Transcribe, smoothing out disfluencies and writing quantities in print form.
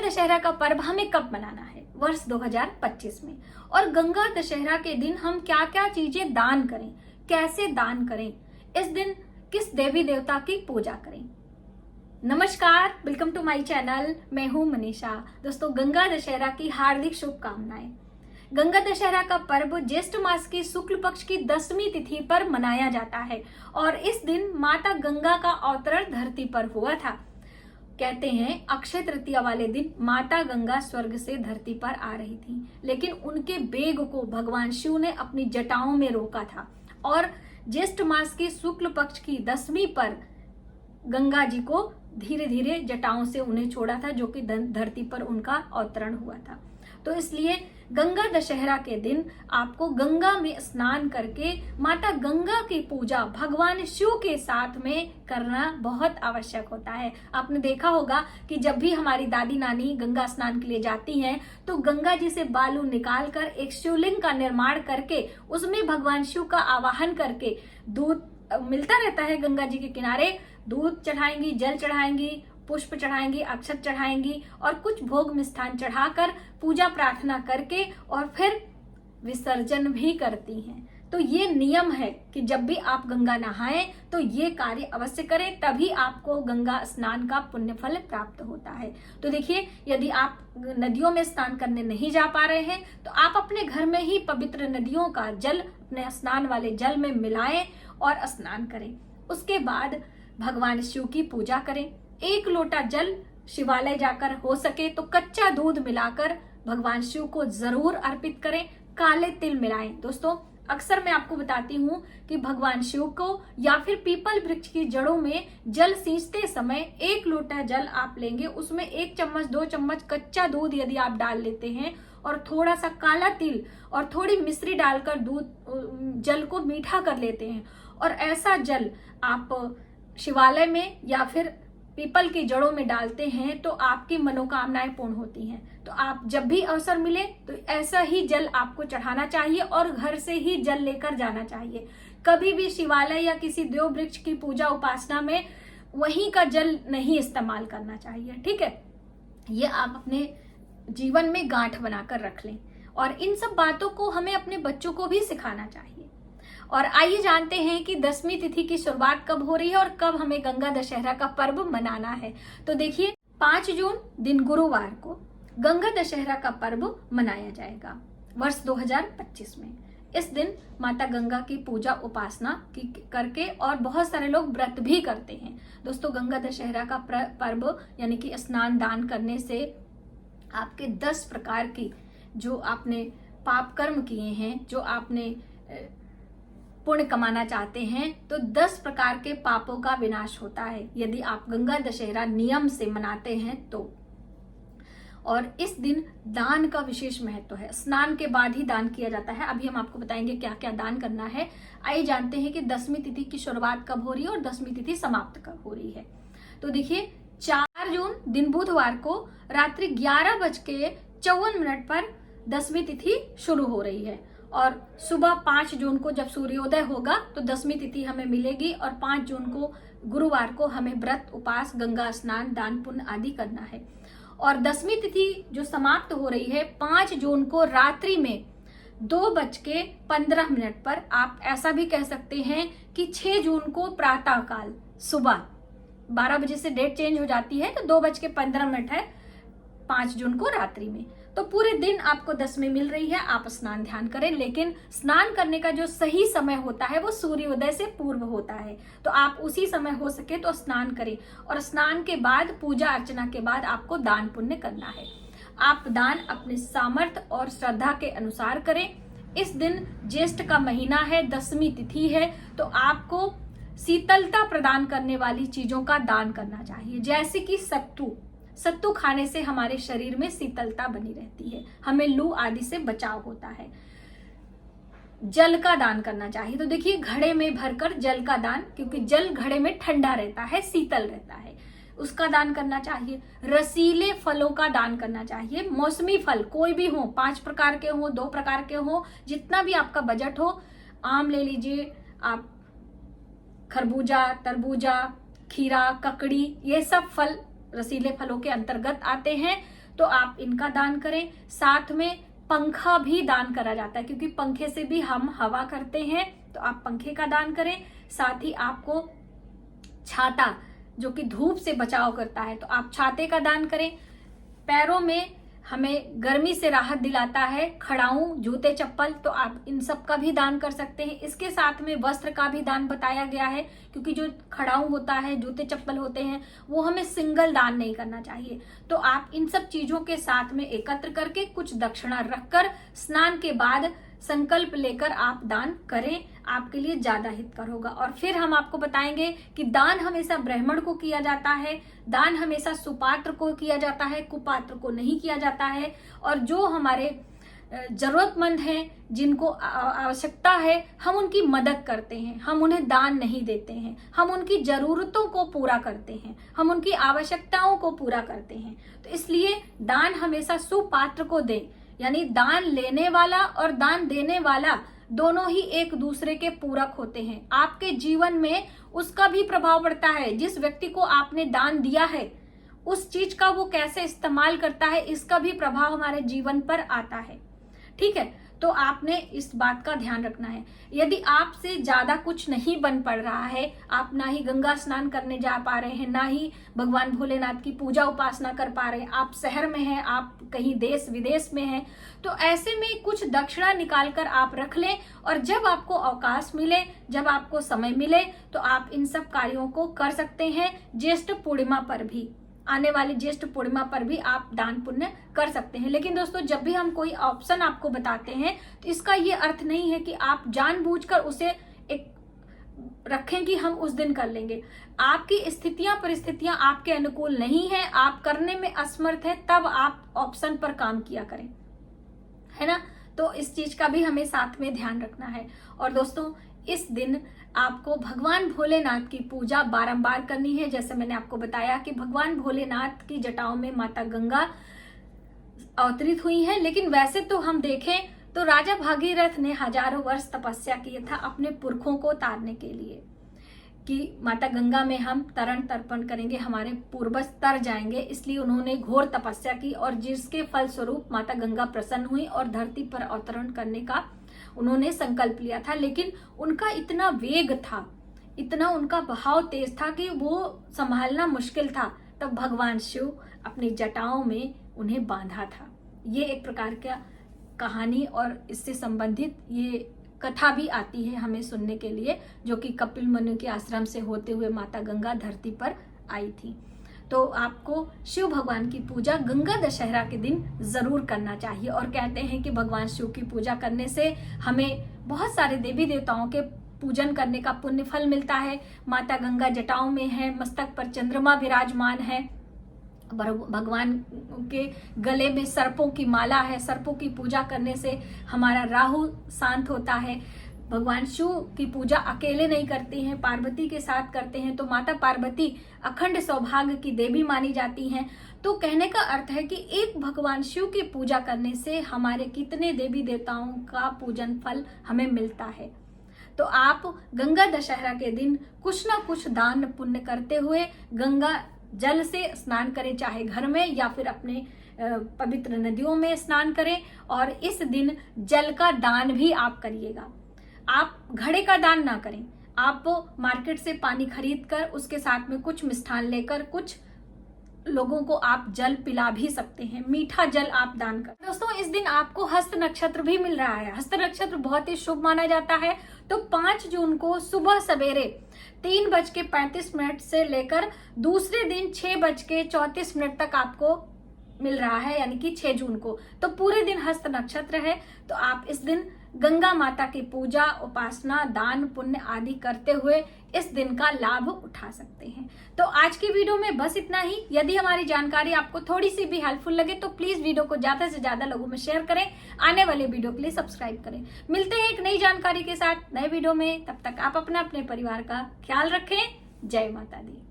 दशहरा का पर्व हमें कब मनाना है? वर्ष 2025 में। और गंगा दशहरा के दिन हम क्या क्या चीजें दान करें, कैसे दान करें, इस दिन किस देवी देवता की पूजा करें। नमस्कार, वेलकम टू माय चैनल। मैं हूं मनीषा। दोस्तों, गंगा दशहरा की हार्दिक शुभकामनाएं। गंगा दशहरा का पर्व ज्येष्ठ मास की शुक्ल पक्ष की 10वीं तिथि पर मनाया जाता है और इस दिन माता गंगा का अवतरण धरती पर हुआ था। कहते हैं अक्षय तृतीया वाले दिन माता गंगा स्वर्ग से धरती पर आ रही थी, लेकिन उनके वेग को भगवान शिव ने अपनी जटाओं में रोका था और ज्येष्ठ मास की शुक्ल पक्ष की 10वीं पर गंगा जी को धीरे धीरे जटाओं से उन्हें छोड़ा था, जो कि धरती पर उनका अवतरण हुआ था। तो इसलिए गंगा दशहरा के दिन आपको गंगा में स्नान करके माता गंगा की पूजा भगवान शिव के साथ में करना बहुत आवश्यक होता है। आपने देखा होगा कि जब भी हमारी दादी नानी गंगा स्नान के लिए जाती हैं तो गंगा जी से बालू निकाल कर एक शिवलिंग का निर्माण करके उसमें भगवान शिव का आवाहन करके दूध मिलता रहता है गंगा जी के किनारे, दूध चढ़ाएंगी, जल चढ़ाएंगी, पुष्प चढ़ाएंगी, अक्षत चढ़ाएंगी और कुछ भोग मिष्ठान चढ़ाकर पूजा प्रार्थना करके और फिर विसर्जन भी करती हैं। तो ये नियम है कि जब भी आप गंगा नहाएं तो ये कार्य अवश्य करें, तभी आपको गंगा स्नान का पुण्य फल प्राप्त होता है। तो देखिए, यदि आप नदियों में स्नान करने नहीं जा पा रहे हैं तो आप अपने घर में ही पवित्र नदियों का जल अपने स्नान वाले जल में मिलाएं और स्नान करें। उसके बाद भगवान शिव की पूजा करें। 1 लोटा जल शिवालय जाकर हो सके तो कच्चा दूध मिलाकर भगवान शिव को जरूर अर्पित करें। काले तिल मिलाएं। दोस्तों, अक्सर मैं आपको बताती हूँ कि भगवान शिव को या फिर पीपल वृक्ष की जड़ों में जल सींचते समय 1 लोटा जल आप लेंगे, उसमें 1 चम्मच 2 चम्मच कच्चा दूध यदि आप डाल लेते हैं और थोड़ा सा काला तिल और थोड़ी मिश्री डालकर दूध जल को मीठा कर लेते हैं और ऐसा जल आप शिवालय में या फिर पीपल की जड़ों में डालते हैं तो आपकी मनोकामनाएं पूर्ण होती हैं। तो आप जब भी अवसर मिले तो ऐसा ही जल आपको चढ़ाना चाहिए और घर से ही जल लेकर जाना चाहिए। कभी भी शिवालय या किसी देव वृक्ष की पूजा उपासना में वहीं का जल नहीं इस्तेमाल करना चाहिए। ठीक है, ये आप अपने जीवन में गांठ बनाकर रख लें और इन सब बातों को हमें अपने बच्चों को भी सिखाना चाहिए। और आइए जानते हैं कि 10वीं तिथि की शुरुआत कब हो रही है और कब हमें गंगा दशहरा का पर्व मनाना है। तो देखिए, 5 जून दिन गुरुवार को गंगा दशहरा का पर्व मनाया जाएगा वर्ष 2025 में। इस दिन माता गंगा की पूजा उपासना की करके और बहुत सारे लोग व्रत भी करते हैं। दोस्तों, गंगा दशहरा का पर्व यानी कि स्नान दान करने से आपके 10 प्रकार की जो आपने पाप कर्म किए हैं, जो आपने पुण्य कमाना चाहते हैं, तो 10 प्रकार के पापों का विनाश होता है यदि आप गंगा दशहरा नियम से मनाते हैं तो। और इस दिन दान का विशेष महत्व है। स्नान के बाद ही दान किया जाता है। अभी हम आपको बताएंगे क्या क्या दान करना है। आइए जानते हैं कि 10वीं तिथि की शुरुआत कब हो रही है और 10वीं तिथि समाप्त कब हो रही है। तो देखिए, 4 जून दिन बुधवार को रात्रि 11:54 पर 10वीं तिथि शुरू हो रही है और सुबह 5 जून को जब सूर्योदय होगा तो 10वीं तिथि हमें मिलेगी और 5 जून को गुरुवार को हमें व्रत उपास गंगा स्नान दान पुण्य आदि करना है। और 10वीं तिथि जो समाप्त हो रही है 5 जून को रात्रि में 2:15 पर। आप ऐसा भी कह सकते हैं कि 6 जून को प्रातः काल सुबह 12 बजे से डेट चेंज हो जाती है तो 2:15 है 5 जून को रात्रि में। तो पूरे दिन आपको 10वीं मिल रही है। आप स्नान ध्यान करें, लेकिन स्नान करने का जो सही समय होता है वो सूर्योदय से पूर्व होता है, तो आप उसी समय हो सके तो स्नान करें और स्नान के बाद पूजा अर्चना के बाद आपको दान पुण्य करना है। आप दान अपने सामर्थ्य और श्रद्धा के अनुसार करें। इस दिन ज्येष्ठ का महीना है, 10वीं तिथि है, तो आपको शीतलता प्रदान करने वाली चीजों का दान करना चाहिए, जैसे कि सत्तू खाने से हमारे शरीर में शीतलता बनी रहती है, हमें लू आदि से बचाव होता है। जल का दान करना चाहिए। तो देखिए, घड़े में भरकर जल का दान, क्योंकि जल घड़े में ठंडा रहता है, शीतल रहता है, उसका दान करना चाहिए। रसीले फलों का दान करना चाहिए। मौसमी फल कोई भी हो, 5 प्रकार के हो, 2 प्रकार के हो, जितना भी आपका बजट हो। आम ले लीजिए आप, खरबूजा, तरबूजा, खीरा, ककड़ी, ये सब फल रसीले फलों के अंतर्गत आते हैं। तो आप इनका दान करें। साथ में पंखा भी दान करा जाता है, क्योंकि पंखे से भी हम हवा करते हैं, तो आप पंखे का दान करें। साथ ही आपको छाता, जो कि धूप से बचाव करता है, तो आप छाते का दान करें। पैरों में हमें गर्मी से राहत दिलाता है खड़ाऊं, जूते चप्पल, तो आप इन सब का भी दान कर सकते हैं। इसके साथ में वस्त्र का भी दान बताया गया है, क्योंकि जो खड़ाऊं होता है, जूते चप्पल होते हैं, वो हमें सिंगल दान नहीं करना चाहिए। तो आप इन सब चीजों के साथ में एकत्र करके कुछ दक्षिणा रखकर स्नान के बाद संकल्प लेकर आप दान करें, आपके लिए ज्यादा हितकर होगा। और फिर हम आपको बताएंगे कि दान हमेशा ब्राह्मण को किया जाता है, दान हमेशा सुपात्र को किया जाता है, कुपात्र को नहीं किया जाता है। और जो हमारे जरूरतमंद हैं, जिनको आवश्यकता है, हम उनकी मदद करते हैं, हम उन्हें दान नहीं देते हैं, हम उनकी जरूरतों को पूरा करते हैं, हम उनकी आवश्यकताओं को पूरा करते हैं। तो इसलिए दान हमेशा सुपात्र को दें, यानी दान लेने वाला और दान देने वाला दोनों ही एक दूसरे के पूरक होते हैं। आपके जीवन में उसका भी प्रभाव पड़ता है, जिस व्यक्ति को आपने दान दिया है उस चीज का वो कैसे इस्तेमाल करता है, इसका भी प्रभाव हमारे जीवन पर आता है। ठीक है, तो आपने इस बात का ध्यान रखना है। यदि आपसे ज्यादा कुछ नहीं बन पड़ रहा है, आप ना ही गंगा स्नान करने जा पा रहे हैं, ना ही भगवान भोलेनाथ की पूजा उपासना कर पा रहे हैं, आप शहर में हैं, आप कहीं देश विदेश में हैं, तो ऐसे में कुछ दक्षिणा निकाल कर आप रख लें। और जब आपको अवकाश मिले, जब आपको समय मिले, तो आप इन सब कार्यों को कर सकते हैं। ज्येष्ठ पूर्णिमा पर भी, आने वाली ज्येष्ठ पूर्णिमा पर भी आप दान पुण्य कर सकते हैं। लेकिन दोस्तों, जब भी हम कोई ऑप्शन आपको बताते हैं, तो इसका ये अर्थ नहीं है कि आप जानबूझकर उसे एक रखें कि हम उस दिन कर लेंगे। आपकी स्थितियां परिस्थितियां आपके अनुकूल नहीं है, आप करने में असमर्थ है, तब आप ऑप्शन पर काम किया करें, है ना। तो इस चीज का भी हमें साथ में ध्यान रखना है। और दोस्तों, इस दिन आपको भगवान भोलेनाथ की पूजा बारंबार करनी है। जैसे मैंने आपको बताया कि भगवान भोलेनाथ की जटाओं में माता गंगा अवतरित हुई है, लेकिन वैसे तो हम देखें तो राजा भागीरथ ने हजारों वर्ष तपस्या किया था अपने पुरखों को तारने के लिए, कि माता गंगा में हम तरण तर्पण करेंगे, हमारे पूर्वज तर जाएंगे। इसलिए उन्होंने घोर तपस्या की, और जिसके फल स्वरूप माता गंगा प्रसन्न हुई और धरती पर अवतरण करने का उन्होंने संकल्प लिया था। लेकिन उनका इतना वेग था, इतना उनका बहाव तेज था कि वो संभालना मुश्किल था। तब भगवान शिव अपनी जटाओं में उन्हें बांधा था। ये एक प्रकार का कहानी और इससे संबंधित ये कथा भी आती है हमें सुनने के लिए, जो कि कपिल मुनि के आश्रम से होते हुए माता गंगा धरती पर आई थी। तो आपको शिव भगवान की पूजा गंगा दशहरा के दिन जरूर करना चाहिए। और कहते हैं कि भगवान शिव की पूजा करने से हमें बहुत सारे देवी देवताओं के पूजन करने का पुण्य फल मिलता है। माता गंगा जटाओं में है, मस्तक पर चंद्रमा विराजमान है, भगवान के गले में सर्पों की माला है। सर्पों की पूजा करने से हमारा राहु शांत होता है। भगवान शिव की पूजा अकेले नहीं करते हैं, पार्वती के साथ करते हैं। तो माता पार्वती अखंड सौभाग्य की देवी मानी जाती हैं। तो कहने का अर्थ है कि एक भगवान शिव की पूजा करने से हमारे कितने देवी देवताओं का पूजन फल हमें मिलता है। तो आप गंगा दशहरा के दिन कुछ ना कुछ दान पुण्य करते हुए गंगा जल से स्नान करें, चाहे घर में या फिर अपने पवित्र नदियों में स्नान करें। और इस दिन जल का दान भी आप करिएगा। आप घड़े का दान ना करें, आप मार्केट से पानी खरीद कर उसके साथ में कुछ मिष्ठान लेकर कुछ लोगों को आप जल पिला भी सकते हैं, मीठा जल आप दान कर। दोस्तों, इस दिन आपको हस्त नक्षत्र भी मिल रहा है। हस्त नक्षत्र बहुत ही शुभ माना जाता है। तो 5 जून को सुबह सवेरे 3:35 से लेकर दूसरे दिन 6:34 तक आपको मिल रहा है, यानी कि 6 जून को। तो पूरे दिन हस्त नक्षत्र है। तो आप इस दिन गंगा माता की पूजा, उपासना, दान पुण्य आदि करते हुए इस दिन का लाभ उठा सकते हैं। तो आज की वीडियो में बस इतना ही। यदि हमारी जानकारी आपको थोड़ी सी भी हेल्पफुल लगे तो प्लीज वीडियो को ज्यादा से ज्यादा लोगों में शेयर करें। आने वाले वीडियो के लिए सब्सक्राइब करें। मिलते हैं एक नई जानकारी के साथ नए वीडियो में। तब तक आप अपने परिवार का ख्याल रखें। जय माता दी।